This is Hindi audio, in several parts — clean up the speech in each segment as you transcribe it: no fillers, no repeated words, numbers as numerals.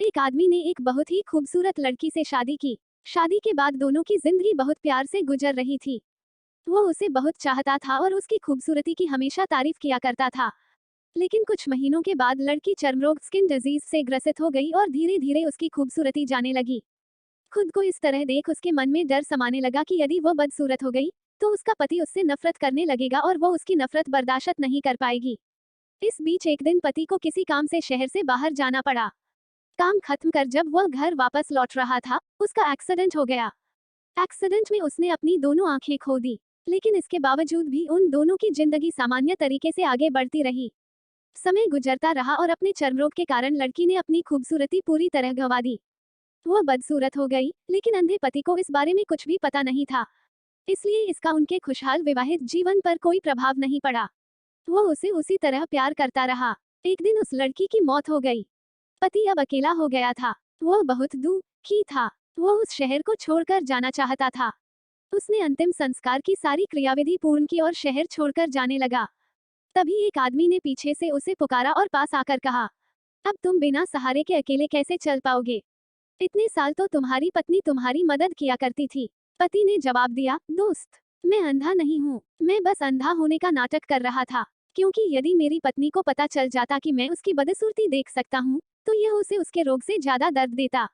एक आदमी ने एक बहुत ही खूबसूरत लड़की से शादी की। शादी के बाद दोनों की जिंदगी बहुत प्यार से गुजर रही थी। वो उसे बहुत चाहता था और उसकी खूबसूरती की हमेशा तारीफ किया करता था। लेकिन कुछ महीनों के बाद लड़की चर्मरोग स्किन डिजीज से ग्रसित हो गई और धीरे धीरे उसकी खूबसूरती जाने लगी। खुद को इस तरह देख उसके मन में डर समाने लगा कि यदि वो बदसूरत हो गई तो उसका पति उससे नफरत करने लगेगा और वो उसकी नफरत बर्दाश्त नहीं कर पाएगी। इस बीच एक दिन पति को किसी काम से शहर से बाहर जाना पड़ा। काम खत्म कर जब वह घर वापस लौट रहा था, उसका एक्सीडेंट हो गया। एक्सीडेंट में उसने अपनी दोनों आंखें खो दी। लेकिन इसके बावजूद भी उन दोनों की जिंदगी सामान्य तरीके से आगे बढ़ती रही। समय गुजरता रहा और अपने चर्मरोग के कारण लड़की ने अपनी खूबसूरती पूरी तरह गंवा दी। वह बदसूरत हो गई, लेकिन अंधे पति को इस बारे में कुछ भी पता नहीं था। इसलिए इसका उनके खुशहाल विवाहित जीवन पर कोई प्रभाव नहीं पड़ा। वह उसे उसी तरह प्यार करता रहा। एक दिन उस लड़की की मौत हो गई। पति अब अकेला हो गया था। वह बहुत दुखी था। वह उस शहर को छोड़कर जाना चाहता था। उसने अंतिम संस्कार की सारी क्रियाविधि पूर्ण की और शहर छोड़कर जाने लगा। तभी एक आदमी ने पीछे से उसे पुकारा और पास आकर कहा, अब तुम बिना सहारे के अकेले कैसे चल पाओगे? इतने साल तो तुम्हारी पत्नी तुम्हारी मदद किया करती थी। पति ने जवाब दिया, दोस्त, मैं अंधा नहीं हूँ, मैं बस अंधा होने का नाटक कर रहा था। क्योंकि यदि मेरी पत्नी को पता चल जाता कि मैं उसकी बदसूरती देख सकता हूँ, तो यह उसे उसके रोग से ज्यादा दर्द देता।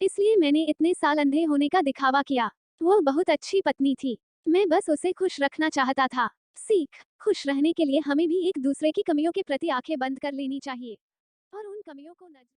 इसलिए मैंने इतने साल अंधे होने का दिखावा किया। वो बहुत अच्छी पत्नी थी। मैं बस उसे खुश रखना चाहता था। सीख, खुश रहने के लिए हमें भी एक दूसरे की कमियों के प्रति आंखें बंद कर लेनी चाहिए और उन कमियों को